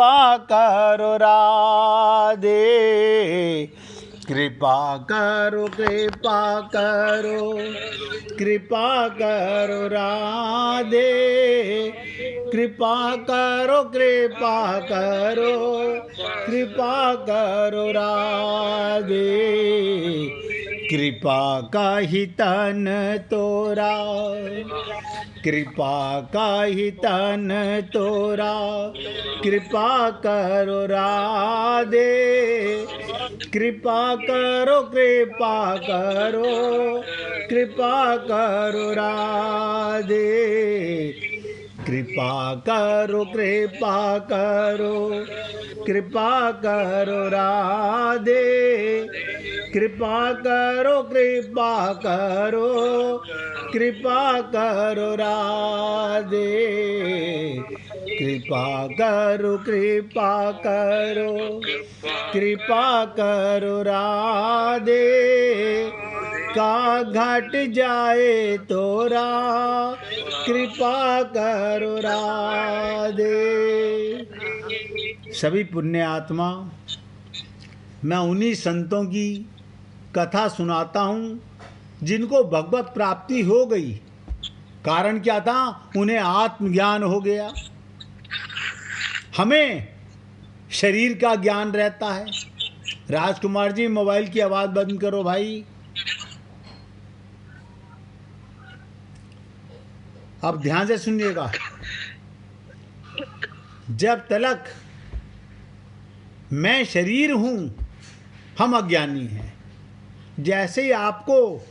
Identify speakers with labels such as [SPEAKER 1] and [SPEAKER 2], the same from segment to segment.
[SPEAKER 1] कृपा करो राधे, कृपा करो कृपा करो, कृपा करो राधे, कृपा करो कृपा करो, कृपा करो राधे। कृपा का ही तन तोरा, कृपा का ही तन तोरा, कृपा करो राधे, कृपा करो कृपा करो, कृपा करो राधे। कृपा करो कृपा करो, कृपा करो राधे, कृपा करो कृपा करो, कृपा करो राधे। कृपा करो कृपा करो, कृपा करो राधे। का घट जाए तोरा, कृपा करो राधे। सभी पुण्य आत्मा, मैं उन्हीं संतों की कथा सुनाता हूँ जिनको भगवत प्राप्ति हो गई। कारण क्या था? उन्हें आत्मज्ञान हो गया। हमें शरीर का ज्ञान रहता है। राजकुमार जी, मोबाइल की आवाज बंद करो भाई। अब ध्यान से सुनिएगा। जब तक मैं शरीर हूं, हम अज्ञानी हैं। जैसे ही आपको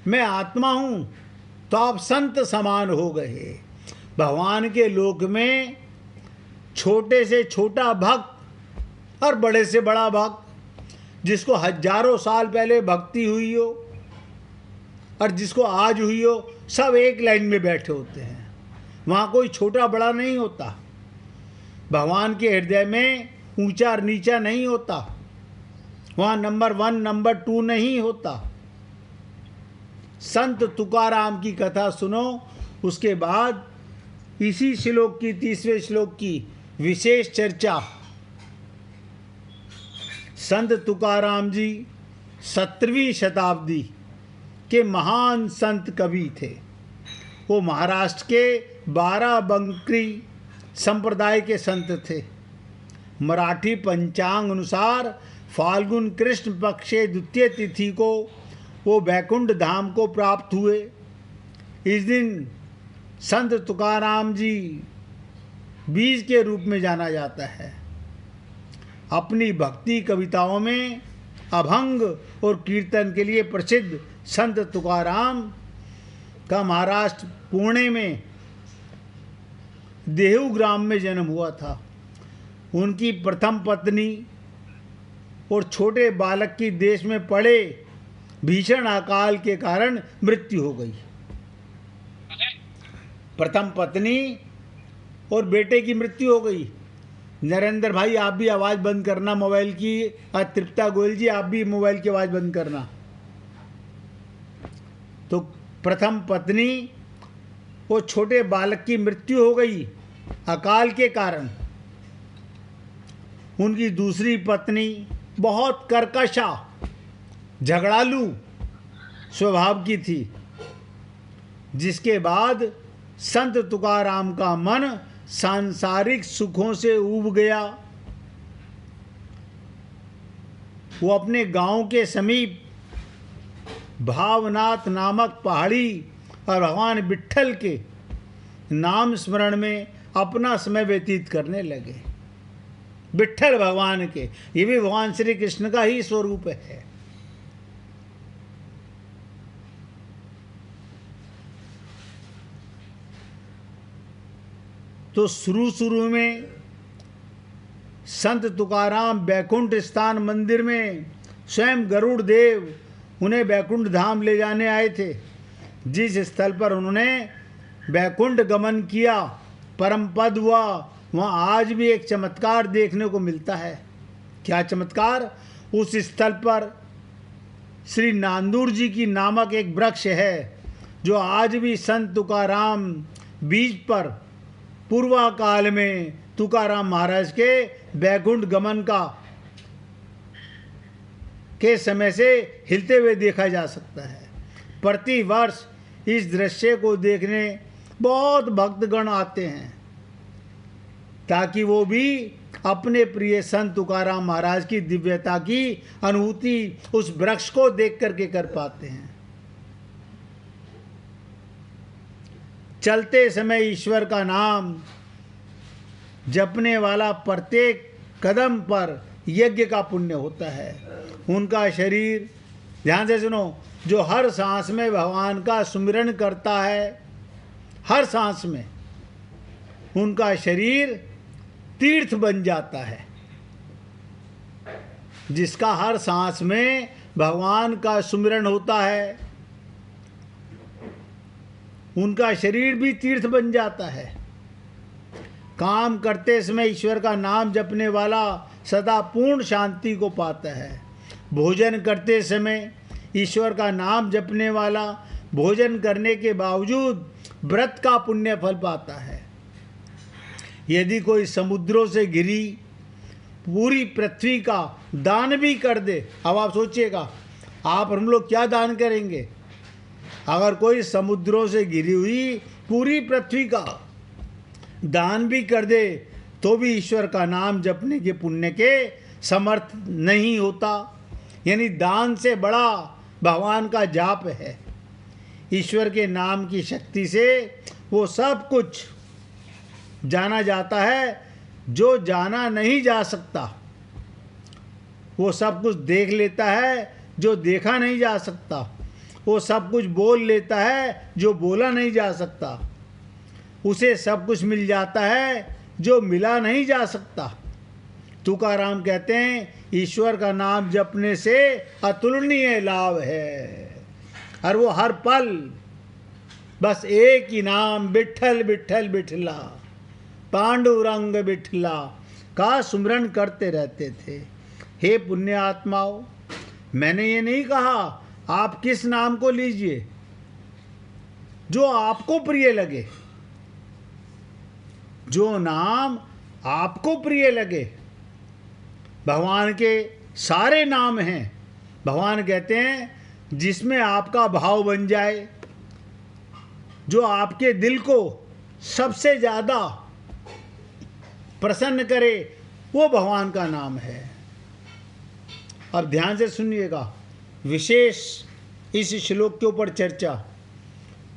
[SPEAKER 1] मैं आत्मा हूं, तो आप संत समान हो गए। भगवान के लोक में छोटे से छोटा भक्त और बड़े से बड़ा भक्त, जिसको हजारों साल पहले भक्ति हुई हो और जिसको आज हुई हो, सब एक लाइन में बैठे होते हैं। वहाँ कोई छोटा बड़ा नहीं होता। भगवान के हृदय में ऊंचा और नीचा नहीं होता। वहाँ नंबर 1 नंबर 2 नहीं होता। संत तुकाराम की कथा सुनो, उसके बाद इसी श्लोक की 30वें श्लोक की विशेष चर्चा। संत तुकाराम जी 17वीं शताब्दी के महान संत कवि थे। वो महाराष्ट्र के बाराबंकी संप्रदाय के संत थे। मराठी पंचांग अनुसार फाल्गुन कृष्ण पक्षे द्वितीय तिथि को वो बैकुंठ धाम को प्राप्त हुए। इस दिन संत तुकाराम जी बीज के रूप में जाना जाता है। अपनी भक्ति कविताओं में अभंग और कीर्तन के लिए प्रसिद्ध संत तुकाराम का महाराष्ट्र पुणे में देहू ग्राम में जन्म हुआ था। उनकी प्रथम पत्नी और छोटे बालक की देश में पड़े भीषण अकाल के कारण मृत्यु हो गई। प्रथम पत्नी और बेटे की मृत्यु हो गई। नरेंद्र भाई, आप भी आवाज़ बंद करना मोबाइल की। तृप्ता गोयल जी, आप भी मोबाइल की आवाज़ बंद करना। तो प्रथम पत्नी और छोटे बालक की मृत्यु हो गई अकाल के कारण। उनकी दूसरी पत्नी बहुत कर्कशा, झगड़ालू स्वभाव की थी, जिसके बाद संत तुकाराम का मन सांसारिक सुखों से ऊब गया। वो अपने गांव के समीप भावनाथ नामक पहाड़ी और भगवान विट्ठल के नाम स्मरण में अपना समय व्यतीत करने लगे। विट्ठल भगवान के, ये भी भगवान श्री कृष्ण का ही स्वरूप है। तो शुरू में संत तुकाराम बैकुंठ स्थान मंदिर में स्वयं गरुड़ देव उन्हें बैकुंठ धाम ले जाने आए थे। जिस स्थल पर उन्होंने बैकुंठ गमन किया, परम पद हुआ, वहाँ आज भी एक चमत्कार देखने को मिलता है। क्या चमत्कार? उस स्थल पर श्री नांदूर जी की नामक एक वृक्ष है, जो आज भी संत तुकाराम बीज पर पूर्वा काल में तुकाराम महाराज के बैकुंठ गमन के समय से हिलते हुए देखा जा सकता है। प्रति वर्ष इस दृश्य को देखने बहुत भक्तगण आते हैं ताकि वो भी अपने प्रिय संत तुकाराम महाराज की दिव्यता की अनुभूति उस वृक्ष को देख करके कर पाते हैं। चलते समय ईश्वर का नाम जपने वाला प्रत्येक कदम पर यज्ञ का पुण्य होता है। उनका शरीर, ध्यान से सुनो, जो हर सांस में भगवान का सुमिरन करता है, हर सांस में उनका शरीर तीर्थ बन जाता है। जिसका हर सांस में भगवान का सुमिरन होता है, उनका शरीर भी तीर्थ बन जाता है। काम करते समय ईश्वर का नाम जपने वाला सदा पूर्ण शांति को पाता है। भोजन करते समय ईश्वर का नाम जपने वाला भोजन करने के बावजूद व्रत का पुण्य फल पाता है। यदि कोई समुद्रों से घिरी पूरी पृथ्वी का दान भी कर दे, अब आप सोचिएगा, आप हम लोग क्या दान करेंगे? अगर कोई समुद्रों से घिरी हुई पूरी पृथ्वी का दान भी कर दे तो भी ईश्वर का नाम जपने के पुण्य के समर्थ नहीं होता। यानी दान से बड़ा भगवान का जाप है। ईश्वर के नाम की शक्ति से वो सब कुछ जाना जाता है जो जाना नहीं जा सकता। वो सब कुछ देख लेता है जो देखा नहीं जा सकता। वो सब कुछ बोल लेता है जो बोला नहीं जा सकता। उसे सब कुछ मिल जाता है जो मिला नहीं जा सकता। तुकाराम कहते हैं, ईश्वर का नाम जपने से अतुलनीय लाभ है। और वो हर पल बस एक ही नाम, विठ्ठल विठ्ठल विठला, पांडुरंग विठला का सुमिरन करते रहते थे। हे पुण्य आत्माओं, मैंने ये नहीं कहा आप किस नाम को लीजिए, जो आपको प्रिय लगे, जो नाम आपको प्रिय लगे। भगवान के सारे नाम हैं। भगवान कहते हैं जिसमें आपका भाव बन जाए, जो आपके दिल को सबसे ज़्यादा प्रसन्न करे, वो भगवान का नाम है। अब ध्यान से सुनिएगा, विशेष इस श्लोक के ऊपर चर्चा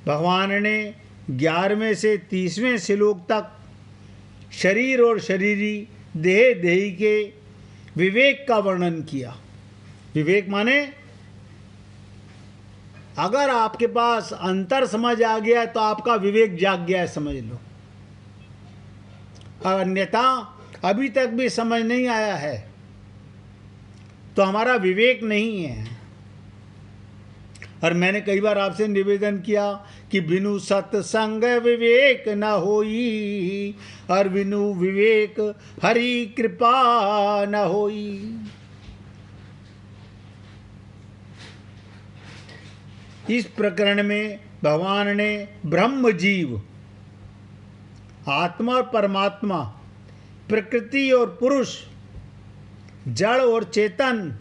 [SPEAKER 1] भगवान ने 11वें से 30वें श्लोक तक शरीर और शरीरी, देह देही के विवेक का वर्णन किया। विवेक माने अगर आपके पास अंतर समझ आ गया तो आपका विवेक जाग गया है, समझ लो। अन्यथा अभी तक भी समझ नहीं आया है तो हमारा विवेक नहीं है। और मैंने कई बार आपसे निवेदन किया कि बिनु सत्संग विवेक न होई, और बिनु विवेक हरि कृपा न होई। इस प्रकरण में भगवान ने ब्रह्म जीव, आत्मा और परमात्मा, प्रकृति और पुरुष, जड़ और चेतन,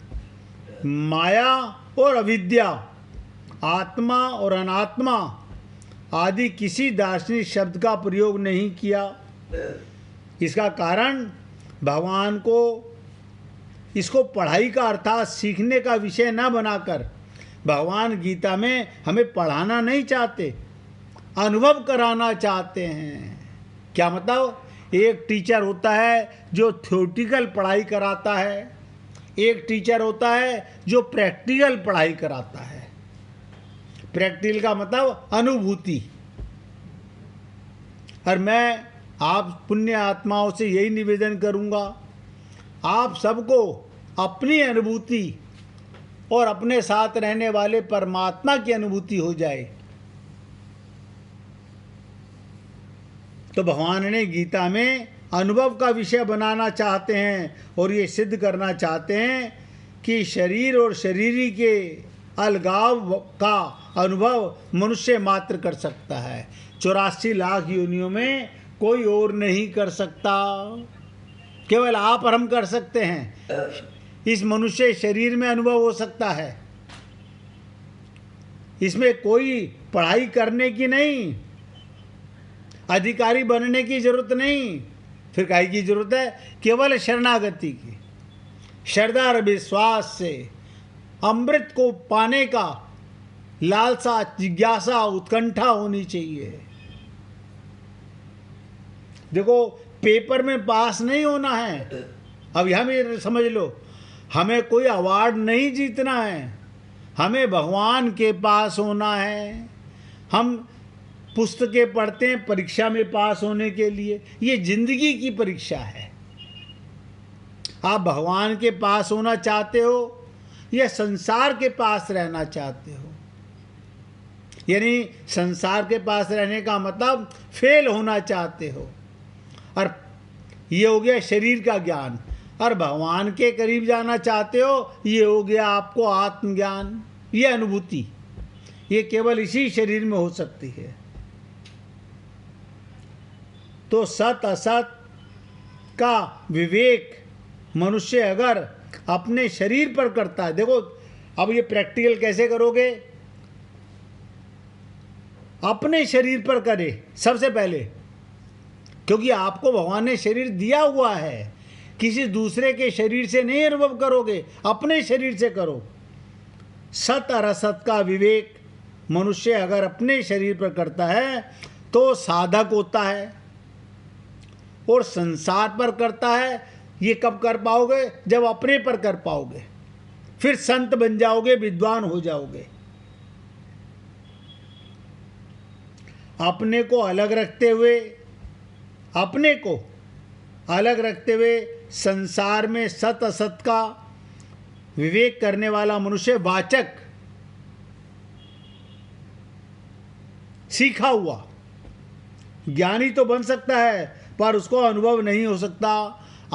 [SPEAKER 1] माया और अविद्या, आत्मा और अनात्मा आदि किसी दार्शनिक शब्द का प्रयोग नहीं किया। इसका कारण भगवान को इसको पढ़ाई का अर्थात सीखने का विषय न बनाकर भगवान गीता में हमें पढ़ाना नहीं चाहते, अनुभव कराना चाहते हैं। क्या मतलब? एक टीचर होता है जो थ्योरेटिकल पढ़ाई कराता है, एक टीचर होता है जो प्रैक्टिकल पढ़ाई कराता है। प्रैक्टिकल का मतलब अनुभूति। और मैं आप पुण्य आत्माओं से यही निवेदन करूंगा, आप सबको अपनी अनुभूति और अपने साथ रहने वाले परमात्मा की अनुभूति हो जाए। तो भगवान ने गीता में अनुभव का विषय बनाना चाहते हैं और ये सिद्ध करना चाहते हैं कि शरीर और शरीरी के अलगाव का अनुभव मनुष्य मात्र कर सकता है। 84 लाख योनियों में कोई और नहीं कर सकता, केवल आप और हम कर सकते हैं। इस मनुष्य शरीर में अनुभव हो सकता है, इसमें कोई पढ़ाई करने की नहीं, अधिकारी बनने की जरूरत नहीं। फिर काहे की जरूरत है? केवल शरणागति की, श्रद्धा और विश्वास से अमृत को पाने का लालसा, जिज्ञासा, उत्कंठा होनी चाहिए। देखो, पेपर में पास नहीं होना है। अब यह भी समझ लो, हमें कोई अवार्ड नहीं जीतना है, हमें भगवान के पास होना है। हम पुस्तकें पढ़ते हैं परीक्षा में पास होने के लिए, ये जिंदगी की परीक्षा है। आप भगवान के पास होना चाहते हो या संसार के पास रहना चाहते हो? यानी संसार के पास रहने का मतलब फेल होना चाहते हो, और ये हो गया शरीर का ज्ञान। और भगवान के करीब जाना चाहते हो, ये हो गया आपको आत्मज्ञान, ये अनुभूति। ये केवल इसी शरीर में हो सकती है। तो सत असत का विवेक मनुष्य अगर अपने शरीर पर करता है, देखो अब ये प्रैक्टिकल कैसे करोगे? अपने शरीर पर करे सबसे पहले, क्योंकि आपको भगवान ने शरीर दिया हुआ है। किसी दूसरे के शरीर से नहीं अनुभव करोगे, अपने शरीर से करो। सत और असत का विवेक मनुष्य अगर अपने शरीर पर करता है तो साधक होता है, और संसार पर करता है। ये कब कर पाओगे? जब अपने पर कर पाओगे, फिर संत बन जाओगे, विद्वान हो जाओगे। अपने को अलग रखते हुए संसार में सत असत का विवेक करने वाला मनुष्य वाचक, सीखा हुआ ज्ञानी तो बन सकता है, पर उसको अनुभव नहीं हो सकता।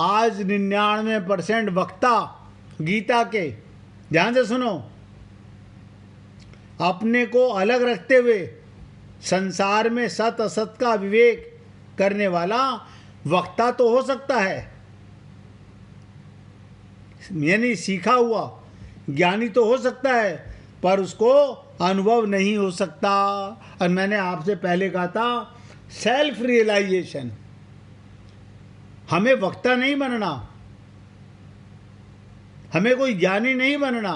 [SPEAKER 1] आज 99% वक्ता गीता के, ध्यान से सुनो, अपने को अलग रखते हुए संसार में सत असत का विवेक करने वाला वक्ता तो हो सकता है, यानी सीखा हुआ ज्ञानी तो हो सकता है, पर उसको अनुभव नहीं हो सकता। और मैंने आपसे पहले कहा था, सेल्फ रियलाइजेशन। हमें वक्ता नहीं बनना, हमें कोई ज्ञानी नहीं बनना,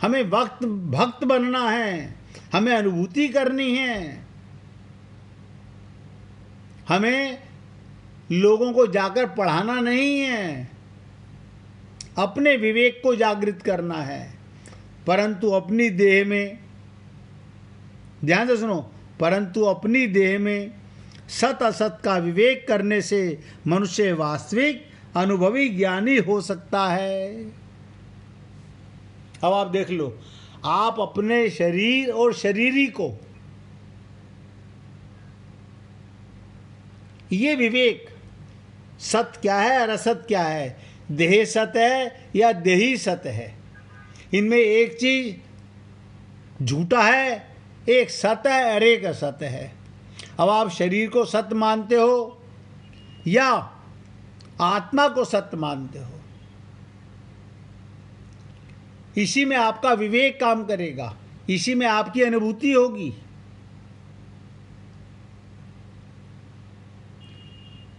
[SPEAKER 1] हमें भक्त बनना है, हमें अनुभूति करनी है, हमें लोगों को जाकर पढ़ाना नहीं है, अपने विवेक को जागृत करना है। परंतु अपनी देह में, ध्यान से सुनो, परंतु अपनी देह में सत असत का विवेक करने से मनुष्य वास्तविक अनुभवी ज्ञानी हो सकता है। अब आप देख लो, आप अपने शरीर और शरीरी को, ये विवेक सत क्या है और असत क्या है, देह सत है या देही सत है, इनमें एक चीज झूठा है, एक सत है और एक असत है। अब आप शरीर को सत्य मानते हो या आत्मा को सत्य मानते हो, इसी में आपका विवेक काम करेगा, इसी में आपकी अनुभूति होगी।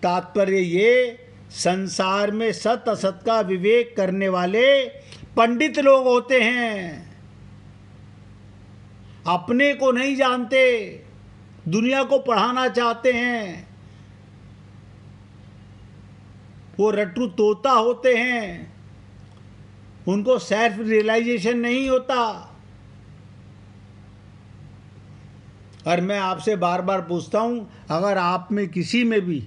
[SPEAKER 1] तात्पर्य ये, संसार में सत असत का विवेक करने वाले पंडित लोग होते हैं, अपने को नहीं जानते, दुनिया को पढ़ाना चाहते हैं, वो रट्टू तोता होते हैं, उनको सेल्फ रियलाइजेशन नहीं होता। और मैं आपसे बार बार पूछता हूं, अगर आप में किसी में भी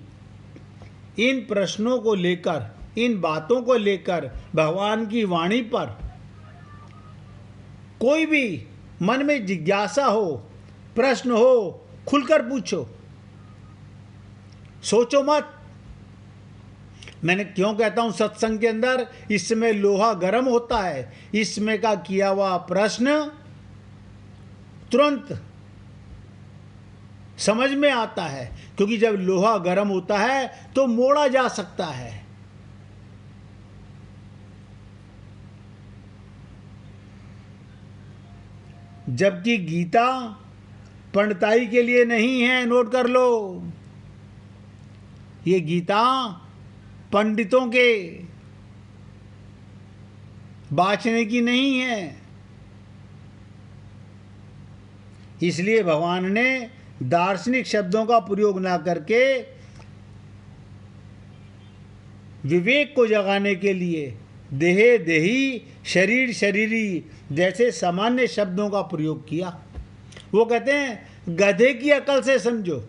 [SPEAKER 1] इन प्रश्नों को लेकर, इन बातों को लेकर, भगवान की वाणी पर कोई भी मन में जिज्ञासा हो, प्रश्न हो, खुलकर पूछो, सोचो मत। मैंने क्यों कहता हूं सत्संग के अंदर इस समय लोहा गर्म होता है, इस समय का किया हुआ प्रश्न तुरंत समझ में आता है, क्योंकि जब लोहा गर्म होता है तो मोड़ा जा सकता है। जबकि गीता पंडिताई के लिए नहीं है, नोट कर लो। ये गीता पंडितों के बाँचने की नहीं है। इसलिए भगवान ने दार्शनिक शब्दों का प्रयोग ना करके विवेक को जगाने के लिए देहे देही, शरीर शरीरी जैसे सामान्य शब्दों का प्रयोग किया। वो कहते हैं गधे की अकल से समझो,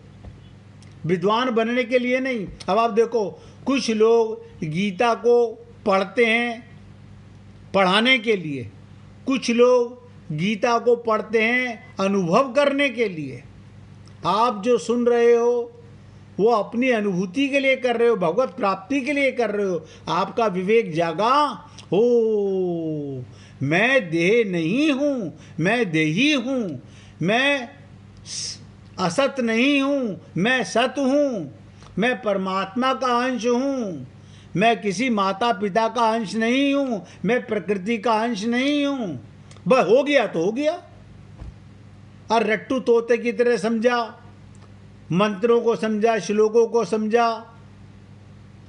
[SPEAKER 1] विद्वान बनने के लिए नहीं। अब आप देखो, कुछ लोग गीता को पढ़ते हैं पढ़ाने के लिए, कुछ लोग गीता को पढ़ते हैं अनुभव करने के लिए। आप जो सुन रहे हो वो अपनी अनुभूति के लिए कर रहे हो, भगवत प्राप्ति के लिए कर रहे हो। आपका विवेक जागा हो, मैं देह नहीं हूँ, मैं देही हूँ, मैं असत नहीं हूँ, मैं सत हूँ, मैं परमात्मा का अंश हूँ, मैं किसी माता पिता का अंश नहीं हूँ, मैं प्रकृति का अंश नहीं हूँ। बस हो गया तो हो गया। और रट्टू तोते की तरह समझा, मंत्रों को समझा, श्लोकों को समझा,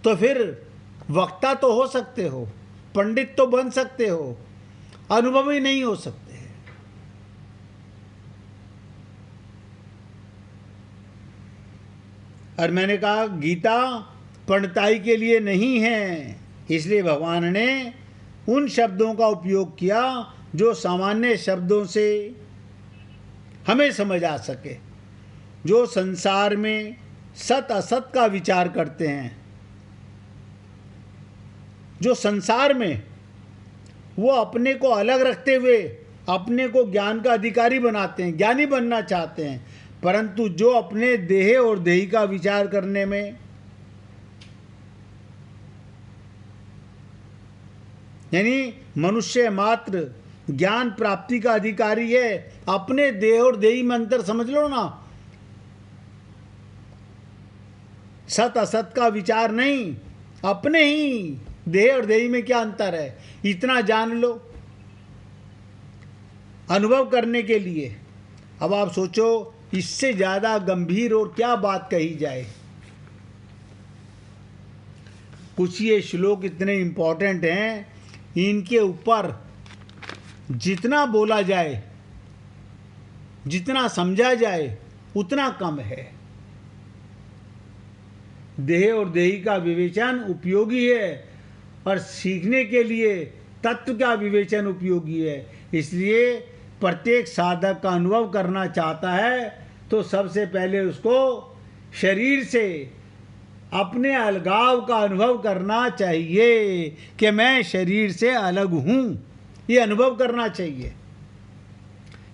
[SPEAKER 1] तो फिर वक्ता तो हो सकते हो, पंडित तो बन सकते हो, अनुभवी नहीं हो सकते। और मैंने कहा गीता पंडिताई के लिए नहीं है, इसलिए भगवान ने उन शब्दों का उपयोग किया जो सामान्य शब्दों से हमें समझ आ सके। जो संसार में सत असत का विचार करते हैं, जो संसार में वो अपने को अलग रखते हुए अपने को ज्ञान का अधिकारी बनाते हैं, ज्ञानी बनना चाहते हैं, परंतु जो अपने देह और देही का विचार करने में, यानी मनुष्य मात्र ज्ञान प्राप्ति का अधिकारी है, अपने देह और देही में अंतर समझ लो ना। सत असत का विचार नहीं, अपने ही देह और देही में क्या अंतर है इतना जान लो अनुभव करने के लिए। अब आप सोचो इससे ज़्यादा गंभीर और क्या बात कही जाए। कुछ ये श्लोक इतने इम्पोर्टेंट हैं, इनके ऊपर जितना बोला जाए, जितना समझा जाए उतना कम है। देह और देही का विवेचन उपयोगी है और सीखने के लिए तत्व का विवेचन उपयोगी है। इसलिए प्रत्येक साधक का अनुभव करना चाहता है तो सबसे पहले उसको शरीर से अपने अलगाव का अनुभव करना चाहिए कि मैं शरीर से अलग हूँ, ये अनुभव करना चाहिए।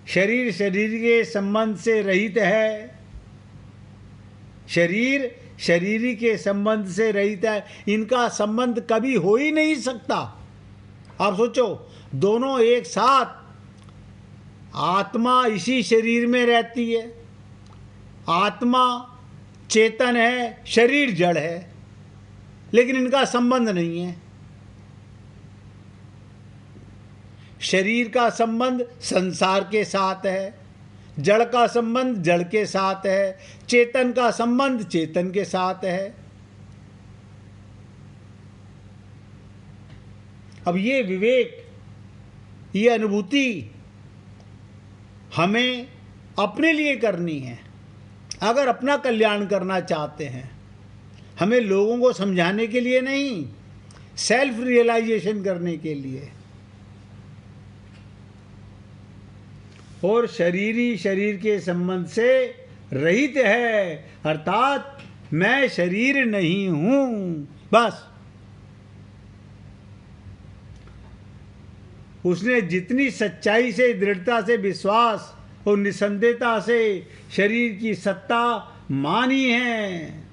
[SPEAKER 1] शरीर शरीर के संबंध से रहित है, शरीर शरीरी के संबंध से रहित है, इनका संबंध कभी हो ही नहीं सकता। आप सोचो दोनों एक साथ, आत्मा इसी शरीर में रहती है, आत्मा चेतन है, शरीर जड़ है, लेकिन इनका संबंध नहीं है। शरीर का संबंध संसार के साथ है, जड़ का संबंध जड़ के साथ है, चेतन का संबंध चेतन के साथ है। अब ये विवेक, ये अनुभूति हमें अपने लिए करनी है। अगर अपना कल्याण करना चाहते हैं, हमें लोगों को समझाने के लिए नहीं, सेल्फ रियलाइजेशन करने के लिए। और शरीरी शरीर के संबंध से रहित है, अर्थात मैं शरीर नहीं हूं। बस उसने जितनी सच्चाई से, दृढ़ता से, विश्वास और निसंदेहता से शरीर की सत्ता मानी है,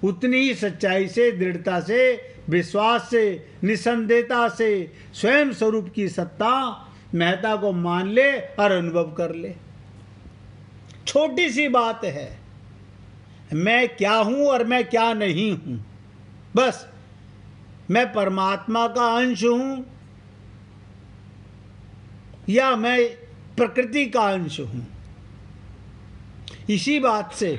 [SPEAKER 1] उतनी ही सच्चाई से, दृढ़ता से, विश्वास से, निसंदेहता से स्वयं स्वरूप की सत्ता, महत्ता को मान ले और अनुभव कर ले। छोटी सी बात है, मैं क्या हूं और मैं क्या नहीं हूं। बस मैं परमात्मा का अंश हूं या मैं प्रकृति का अंश हूं। इसी बात से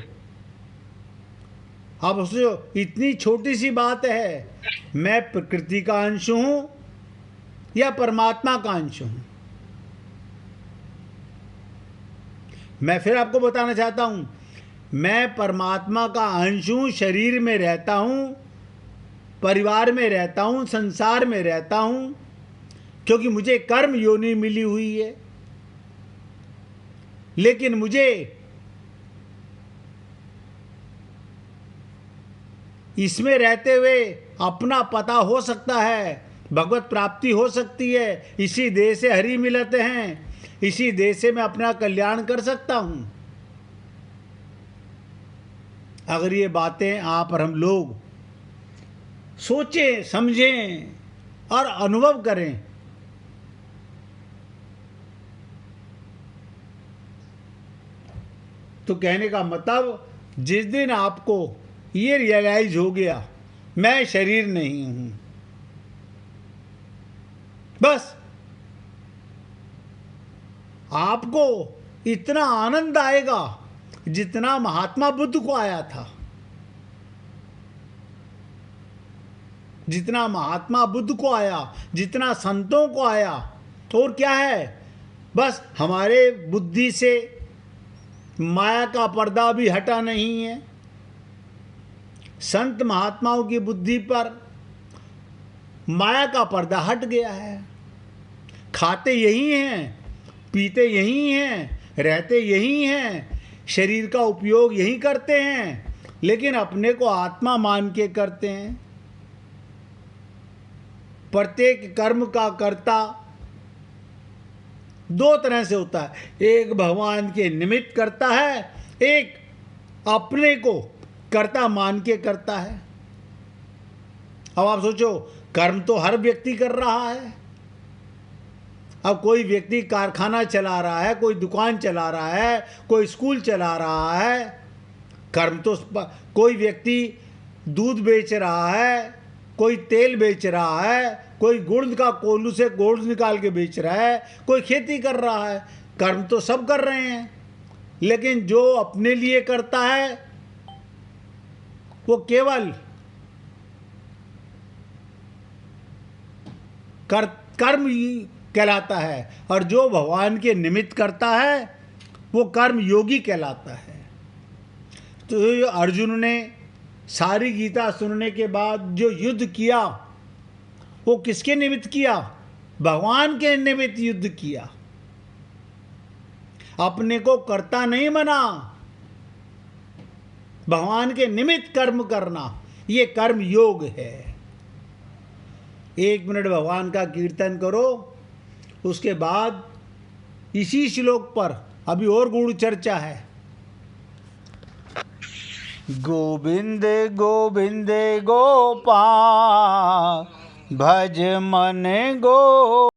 [SPEAKER 1] आप सोचो, इतनी छोटी सी बात है, मैं प्रकृति का अंश हूं या परमात्मा का अंश हूं। मैं फिर आपको बताना चाहता हूं, मैं परमात्मा का अंश हूं, शरीर में रहता हूं, परिवार में रहता हूं, संसार में रहता हूं, क्योंकि मुझे कर्म योनि मिली हुई है। लेकिन मुझे इसमें रहते हुए अपना पता हो सकता है, भगवत प्राप्ति हो सकती है। इसी देह से हरि मिलते हैं, इसी देह से मैं अपना कल्याण कर सकता हूं। अगर ये बातें आप और हम लोग सोचें, समझें और अनुभव करें, तो कहने का मतलब, जिस दिन आपको ये रियलाइज हो गया मैं शरीर नहीं हूं, बस आपको इतना आनंद आएगा जितना महात्मा बुद्ध को आया था, जितना महात्मा बुद्ध को आया, जितना संतों को आया। तो और क्या है, बस हमारे बुद्धि से माया का पर्दा भी हटा नहीं है। संत महात्माओं की बुद्धि पर माया का पर्दा हट गया है। खाते यही हैं, पीते यही हैं, रहते यही हैं, शरीर का उपयोग यही करते हैं, लेकिन अपने को आत्मा मान के करते हैं। प्रत्येक कर्म का कर्ता दो तरह से होता है, एक भगवान के निमित्त करता है, एक अपने को कर्ता मान के करता है। अब आप सोचो, कर्म तो हर व्यक्ति कर रहा है। अब कोई व्यक्ति कारखाना चला रहा है, कोई दुकान चला रहा है, कोई स्कूल चला रहा है, कर्म तो। कोई व्यक्ति दूध बेच रहा है, कोई तेल बेच रहा है, कोई गुड़ का कोल्हू से गुड़ निकाल के बेच रहा है, कोई खेती कर रहा है। कर्म तो सब कर रहे हैं, लेकिन जो अपने लिए करता है वो केवल कर्म कहलाता है, और जो भगवान के निमित्त करता है वो कर्म योगी कहलाता है। तो अर्जुन ने सारी गीता सुनने के बाद जो युद्ध किया, वो किसके निमित्त किया? भगवान के निमित्त युद्ध किया। अपने को कर्ता नहीं माना, भगवान के निमित्त कर्म करना, ये कर्म योग है। 1 मिनट भगवान का कीर्तन करो, उसके बाद इसी श्लोक पर अभी और गूढ़ चर्चा है। गोविंद गोविंद गोपाल भज मन गो